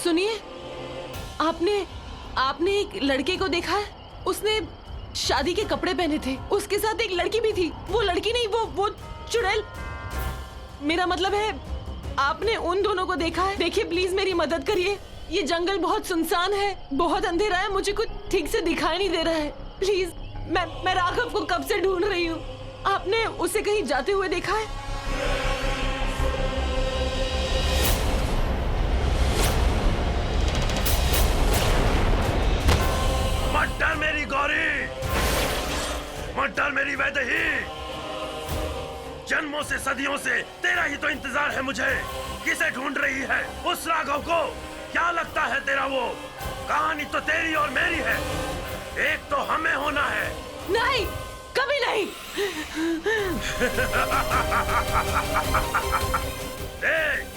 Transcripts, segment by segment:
सुनिए, आपने एक लड़के को देखा है? उसने शादी के कपड़े पहने थे, उसके साथ एक लड़की भी थी। वो लड़की नहीं, वो चुड़ैल। मेरा मतलब है आपने उन दोनों को देखा है? देखिए प्लीज मेरी मदद करिए, ये जंगल बहुत सुनसान है, बहुत अंधेरा है, मुझे कुछ ठीक से दिखाई नहीं दे रहा है। प्लीज, मैं राघव को कब से ढूंढ रही हूँ। आपने उसे कहीं जाते हुए देखा है? मत डर मेरी गौरी, मत डर मेरी वैदेही। जन्मों से सदियों से तेरा ही तो इंतजार है मुझे। किसे ढूंढ रही है? उस राघव को। क्या लगता है तेरा वो? कहानी तो तेरी और मेरी है, एक तो हमें होना है। नहीं, कभी नहीं।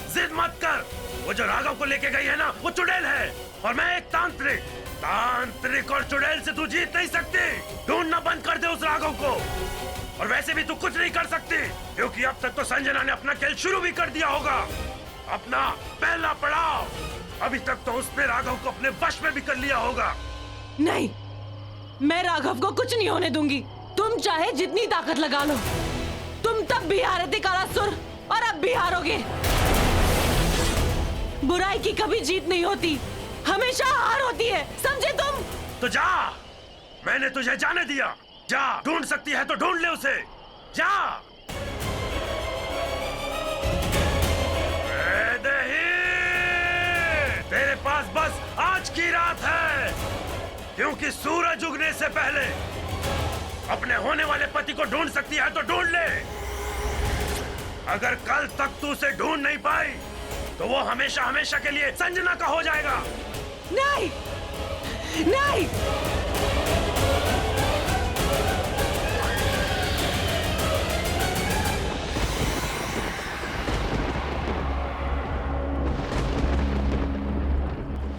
जिद मत कर। वो जो राघव को लेके गई है ना, वो चुड़ैल है और मैं एक तांत्रिक। तांत्रिक और चुड़ैल से तू जीत नहीं सकती। ढूंढना बंद कर दे उस राघव को। और वैसे भी तू कुछ नहीं कर सकती, क्योंकि अब तक तो संजना ने अपना खेल शुरू भी कर दिया होगा, अपना पहला पड़ाव। अभी तक तो उसने राघव को अपने वश में भी कर लिया होगा। नहीं, मैं राघव को कुछ नहीं होने दूंगी। तुम चाहे जितनी ताकत लगा लो, तुम तब भी हारे थे कालासुर, और अब भी हारोगे। बुराई की कभी जीत नहीं होती, हमेशा हार होती है, समझे तुम? तो जा, मैंने तुझे जाने दिया। जा, ढूंढ सकती है तो ढूंढ ले उसे। जा। तेरे पास बस आज की रात है, क्योंकि सूरज उगने से पहले अपने होने वाले पति को ढूंढ सकती है तो ढूंढ ले। अगर कल तक तू उसे ढूंढ नहीं पाई तो वो हमेशा हमेशा के लिए संजना का हो जाएगा। नहीं, नहीं।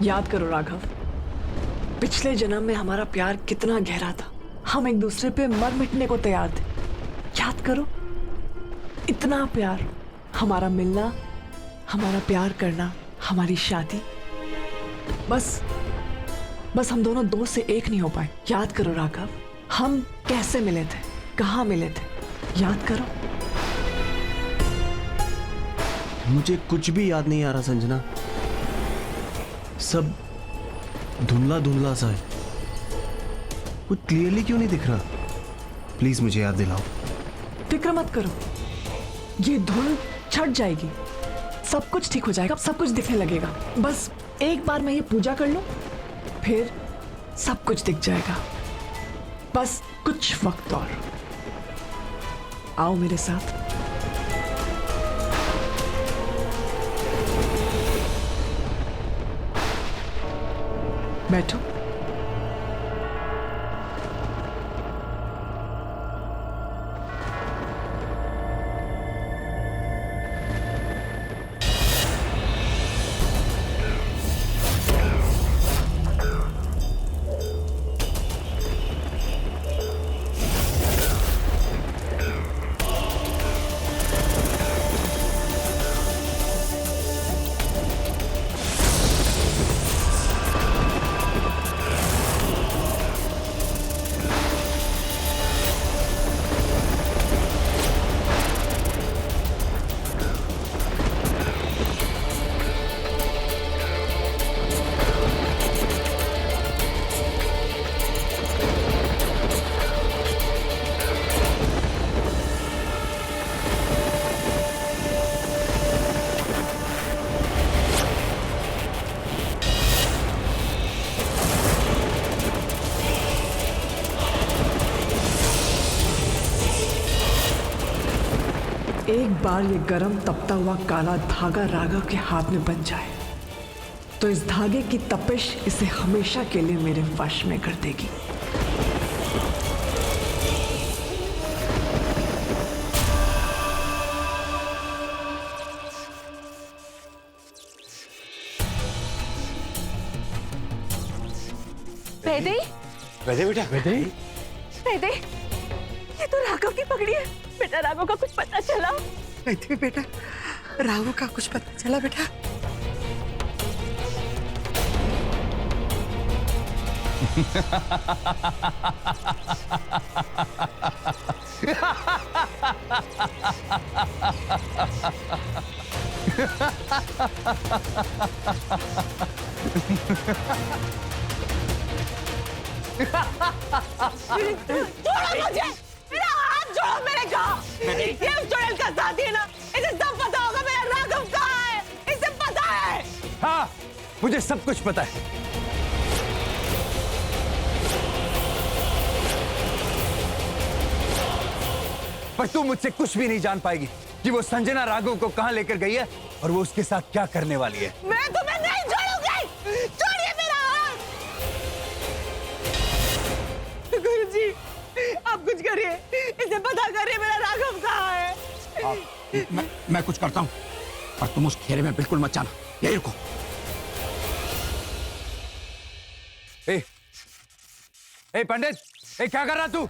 याद करो राघव, पिछले जन्म में हमारा प्यार कितना गहरा था। हम एक दूसरे पे मर मिटने को तैयार थे। याद करो, इतना प्यार, हमारा मिलना, हमारा प्यार करना, हमारी शादी। बस हम दोनों दो से एक नहीं हो पाए। याद करो राघव, हम कैसे मिले थे, कहाँ मिले थे, याद करो। मुझे कुछ भी याद नहीं आ रहा संजना, सब धुंधला धुंधला सा है। कुछ क्लियरली क्यों नहीं दिख रहा? प्लीज मुझे याद दिलाओ। फिक्र मत करो, ये धुंध छट जाएगी, सब कुछ ठीक हो जाएगा, सब कुछ दिखने लगेगा। बस एक बार मैं ये पूजा कर लूं, फिर सब कुछ दिख जाएगा। बस कुछ वक्त और। आओ मेरे साथ। बैठो। एक बार ये गरम तपता हुआ काला धागा राघव के हाथ में बन जाए तो इस धागे की तपिश इसे हमेशा के लिए मेरे वश में कर देगी। वैदे, वैदे बेटा, वैदे, वैदे, ये तो राघव की पगड़ी है। बेटा राघव का कुछ पता चला? वैदे बेटा, राघव का कुछ पता चला बेटा? छोड़ो मुझे, मेरा हाथ छोड़ो मेरे को। ये उस चुड़ैल का साथी है ना, इसे सब पता होगा मेरा राघव कहाँ है, इसे पता है। हाँ, मुझे सब कुछ पता है। पर तू मुझसे कुछ भी नहीं जान पाएगी कि वो संजना राघव को कहां लेकर गई है और वो उसके साथ क्या करने वाली है। मैं तुम्हें नहीं छोड़ूंगी, छोड़िए मेरा हाथ। गुरुजी, आप कुछ करिए, इसे पता करिए मेरा राघव कहाँ है। मैं कुछ करता हूँ, पर तुम उस घेरे में बिल्कुल मत जाना, यही रुको। ए पंडित, क्या कर रहा तू?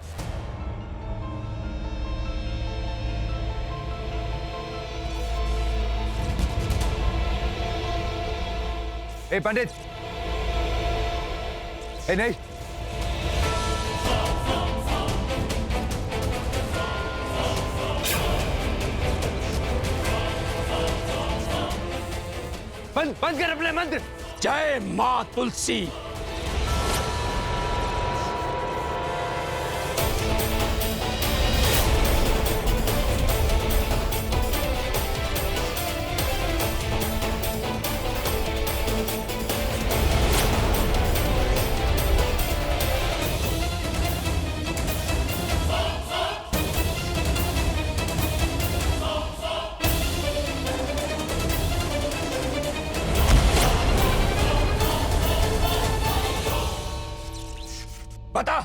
पंडित, नहीं, बंद कर अपने मंत्र। जय मां तुलसी। बता,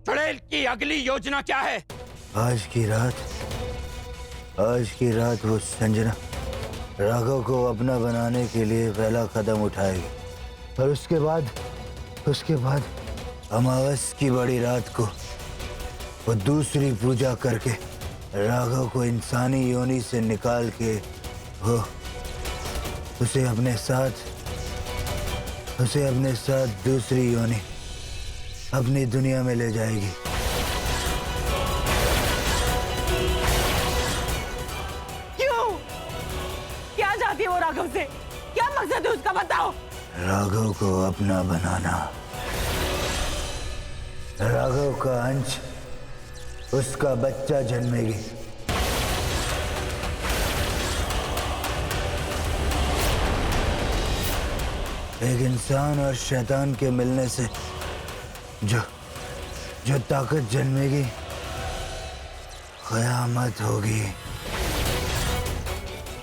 चुड़ैल की अगली योजना क्या है? आज की रात वो संजना राघव को अपना बनाने के लिए पहला कदम उठाएगी और उसके बाद अमावस की बड़ी रात को वो दूसरी पूजा करके राघव को इंसानी योनि से निकाल के वो उसे अपने साथ दूसरी योनि अपनी दुनिया में ले जाएगी। क्यों? क्या चाहती है वो राघव से? क्या मकसद है उसका, बताओ। राघव को अपना बनाना, राघव का अंश उसका बच्चा जन्मेगी। एक इंसान और शैतान के मिलने से जो ताकत जन्मेगी, कयामत होगी,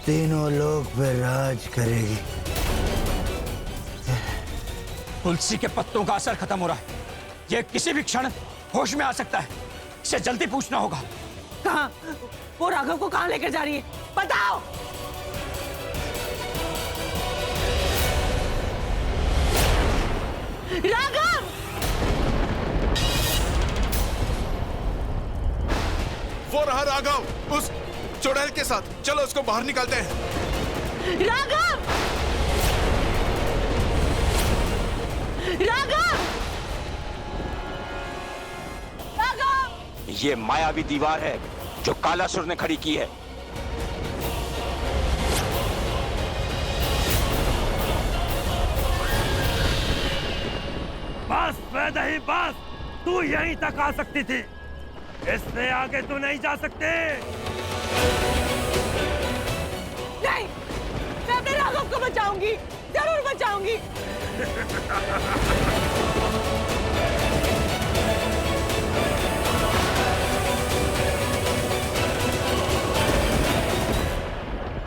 तीनों लोग पे राज करेगी। तुलसी के पत्तों का असर खत्म हो रहा है, ये किसी भी क्षण होश में आ सकता है, इसे जल्दी पूछना होगा। कहाँ? वो राघव को कहाँ लेकर जा रही है, बताओ। राघव! वो रहा राघव उस चुड़ैल के साथ, चलो उसको बाहर निकालते हैं। राघव! राघव! राघव! ये मायावी दीवार है जो कालासुर ने खड़ी की है। बस वैदेही बस, तू यहीं तक आ सकती थी, इससे आगे तू नहीं जा सकते। नहीं, मैं अपने राघव को बचाऊंगी, जरूर बचाऊंगी।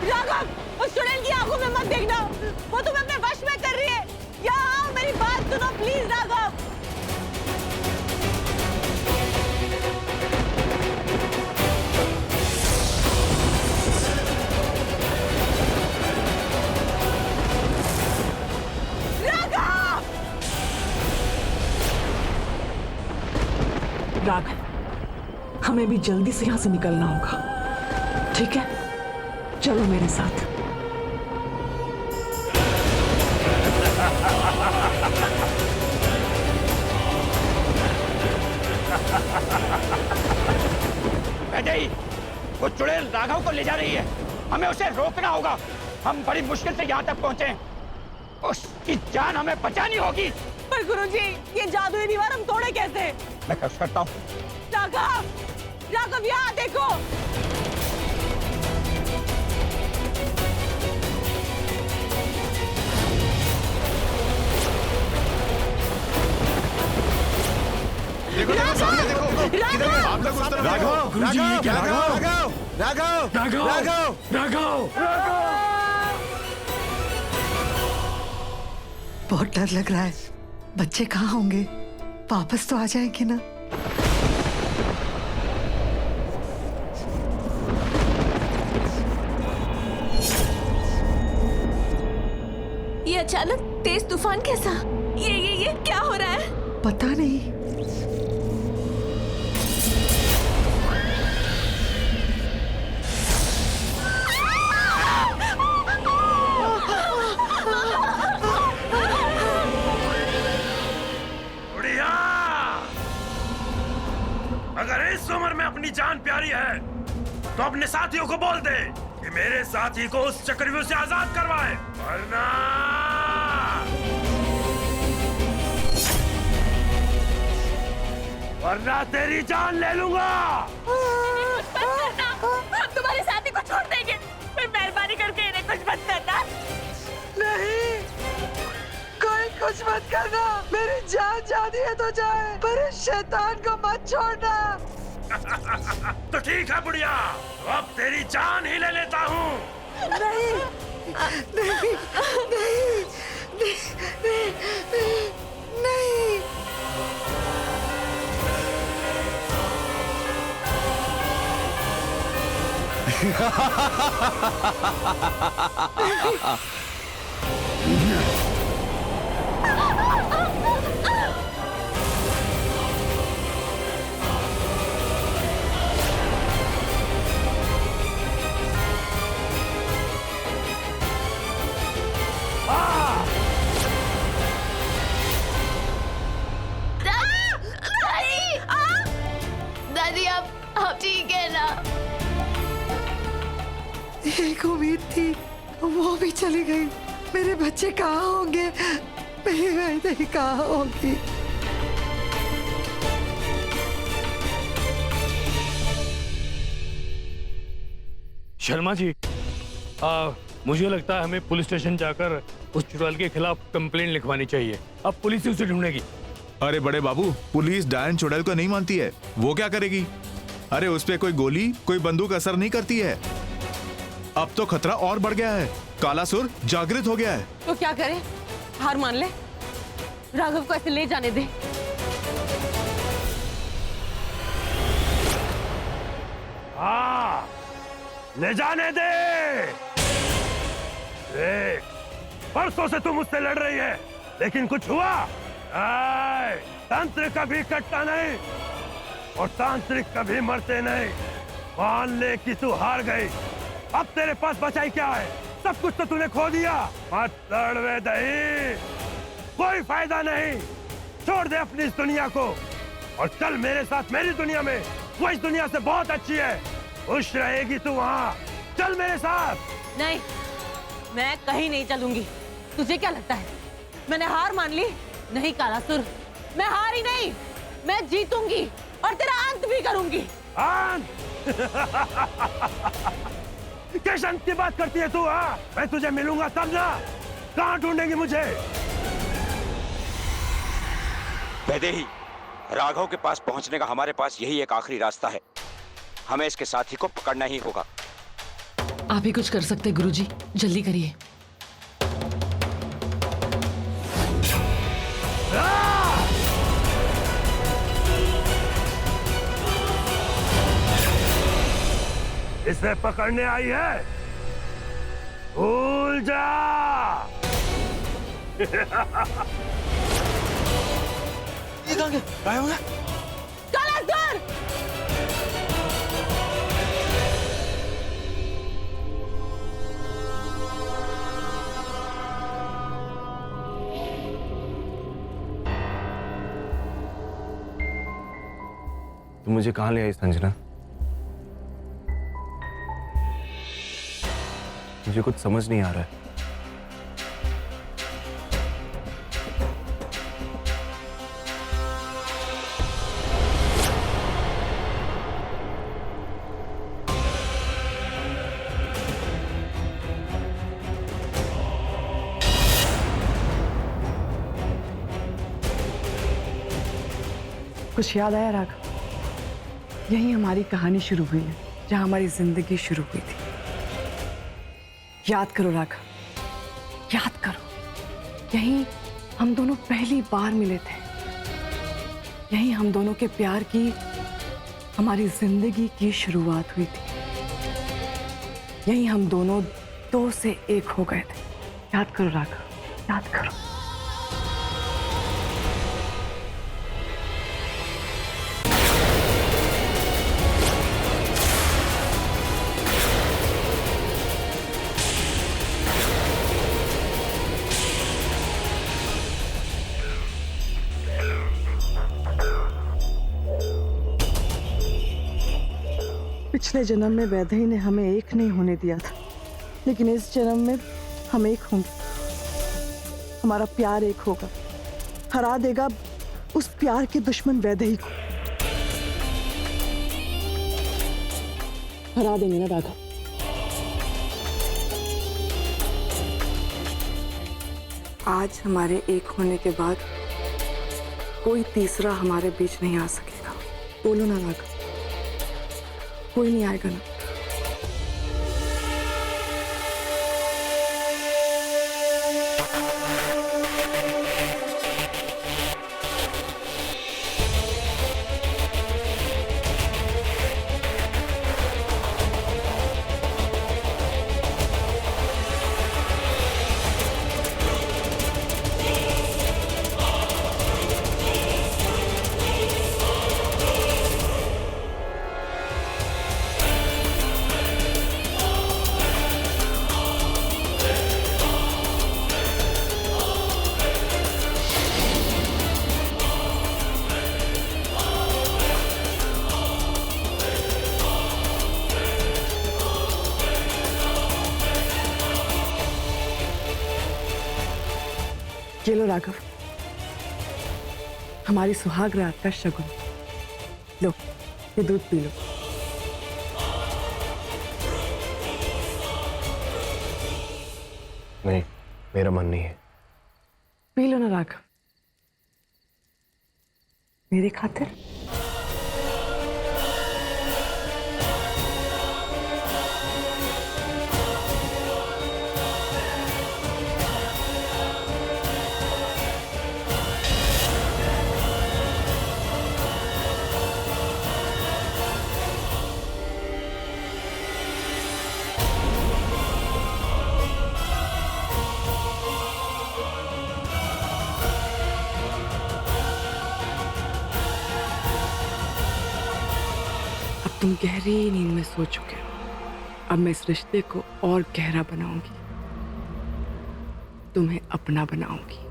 राघव, उस चुड़ैल की आंखों में मत देखना, वो तुम्हें अपने वश में कर रही है। यहाँ आओ, मेरी बात सुनो प्लीज राघव। राघव, हमें भी जल्दी से यहाँ से निकलना होगा, ठीक है? चलो मेरे साथ। वो चुड़ैल राघव को ले जा रही है, हमें उसे रोकना होगा। हम बड़ी मुश्किल से यहाँ तक पहुँचे, उसकी जान हमें बचानी होगी। पर गुरुजी, ये जादुई दीवार हम तोड़े कैसे? मैं कष्ट करता हूँ। राघव, राघव यहाँ देखो। देखो देखो सामने देखो, किधर है? आप लोग उस तरफ राघव, गुरुजी, ये क्या राघव राघव राघव राघव बहुत डर लग रहा है। बच्चे कहाँ होंगे? वापस तो आ जाएंगे ना? ये अचानक तेज तूफान कैसा? ये क्या हो रहा है? पता नहीं। बुढ़िया, अगर इस उम्र में अपनी जान प्यारी है तो अपने साथियों को बोल दे कि मेरे साथी को उस चक्रव्यूह से आजाद करवाए, वरना तेरी जान ले लूंगा। हम तुम्हारे साथी को छोड़ देंगे, फिर मेहरबानी करके इन्हें कुछ मत करना। नहीं, कोई कुछ मत करना। मेरी जान जाती है तो जाए, पर इस शैतान को मत छोड़ना। तो ठीक है बुढ़िया, तो अब तेरी जान ही ले लेता हूँ। नहीं, नहीं, नहीं, नहीं, नहीं। दादी, आप ठीक है ना? एक उम्मीद थी, वो भी चली गई। मेरे बच्चे कहाँ होंगे? मेरी बहनें कहाँ होंगी? शर्मा जी, मुझे लगता है हमें पुलिस स्टेशन जाकर उस चुड़ैल के खिलाफ कंप्लेंट लिखवानी चाहिए। अब पुलिस ही उसे ढूंढेगी। अरे बड़े बाबू, पुलिस डायन चुड़ैल को नहीं मानती है, वो क्या करेगी? अरे उस पे कोई गोली, कोई बंदूक असर नहीं करती है। अब तो खतरा और बढ़ गया है, कालासुर जागृत हो गया है। तो क्या करें? हार मान ले? राघव को ऐसे ले जाने दे। हाँ, ले जाने दे। देख, परसों से तुम मुझसे लड़ रही है, लेकिन कुछ हुआ? तंत्र कभी कटता नहीं और तांत्रिक कभी मरते नहीं। मान ले कि तू हार गई, अब तेरे पास बचाई क्या है? सब कुछ तो तूने खो दिया। मत लड़वे दही, कोई फायदा नहीं। छोड़ दे अपनी इस दुनिया को और चल मेरे साथ मेरी दुनिया में। वो इस दुनिया से बहुत अच्छी है, खुश रहेगी तू वहाँ। चल मेरे साथ। नहीं, मैं कहीं नहीं चलूंगी। तुझे क्या लगता है मैंने हार मान ली? नहीं कालासुर, मैं हार ही नहीं, मैं जीतूंगी और तेरा अंत भी करूंगी। अंत? किस अंत की बात करती है तू? हाँ, मैं तुझे मिलूंगा तब ना। कहाँ ढूंढेगी मुझे? वैदेही, राघव के पास पहुंचने का हमारे पास यही एक आखिरी रास्ता है। हमें इसके साथी को पकड़ना ही होगा। आप ही कुछ कर सकते गुरुजी, जल्दी करिए। इसे पकड़ने आई है? भूल जा। ये कहाँ गया? गायब हो गया? कालासुर! तुम मुझे कहाँ ले आई संजना? मुझे कुछ समझ नहीं आ रहा है। कुछ याद आया राघव? यही हमारी कहानी शुरू हुई है, जहां हमारी जिंदगी शुरू हुई थी। याद करो राघव, याद करो। यहीं हम दोनों पहली बार मिले थे। यहीं हम दोनों के प्यार की, हमारी जिंदगी की शुरुआत हुई थी। यहीं हम दोनों 2 से 1 हो गए थे। याद करो राघव, याद करो। पिछले जन्म में वैदेही ने हमें एक नहीं होने दिया था, लेकिन इस जन्म में हम एक होंगे। हमारा प्यार एक होगा, हरा देगा उस प्यार के दुश्मन वैदेही को। हरा देंगे ना राघव? आज हमारे एक होने के बाद कोई तीसरा हमारे बीच नहीं आ सकेगा। बोलो ना राघव, कोई नहीं आएगा ना? ये लो राघव, हमारी सुहाग रात का शगुन। लो, ये दूध पी लो। नहीं, मेरा मन नहीं है। पी लो ना राघव, मेरे खातिर। तुम गहरी नींद में सो चुके हो। अब मैं इस रिश्ते को और गहरा बनाऊंगी, तुम्हें अपना बनाऊंगी।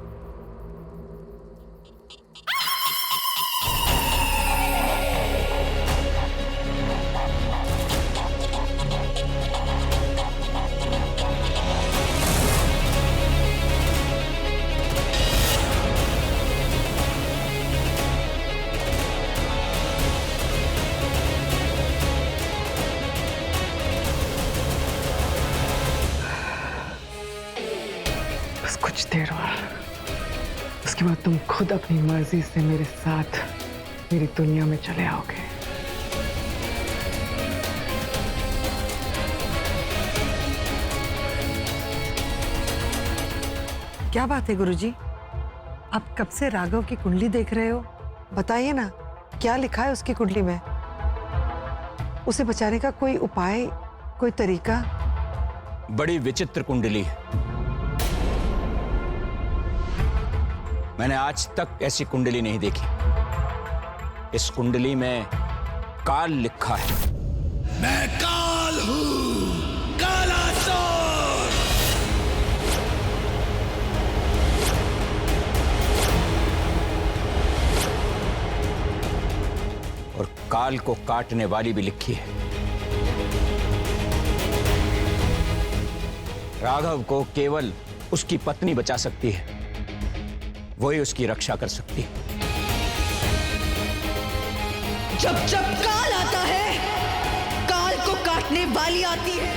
कुछ देर और, उसके बाद तुम खुद अपनी मर्जी से मेरे साथ मेरी दुनिया में चले आओगे। क्या बात है गुरुजी? आप कब से राघव की कुंडली देख रहे हो? बताइए ना, क्या लिखा है उसकी कुंडली में? उसे बचाने का कोई उपाय, कोई तरीका? बड़ी विचित्र कुंडली है। मैंने आज तक ऐसी कुंडली नहीं देखी। इस कुंडली में काल लिखा है। मैं काल हूं, कालासुर। और काल को काटने वाली भी लिखी है। राघव को केवल उसकी पत्नी बचा सकती है, वही उसकी रक्षा कर सकती है। जब जब काल आता है, काल को काटने वाली आती है।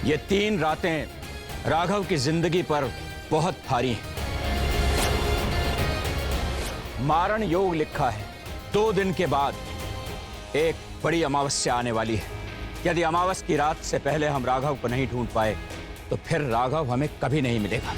ये 3 रातें राघव की जिंदगी पर बहुत भारी हैं। मारण योग लिखा है, 2 दिन के बाद एक बड़ी अमावस्या आने वाली है। यदि अमावस की रात से पहले हम राघव को नहीं ढूंढ पाए तो फिर राघव हमें कभी नहीं मिलेगा।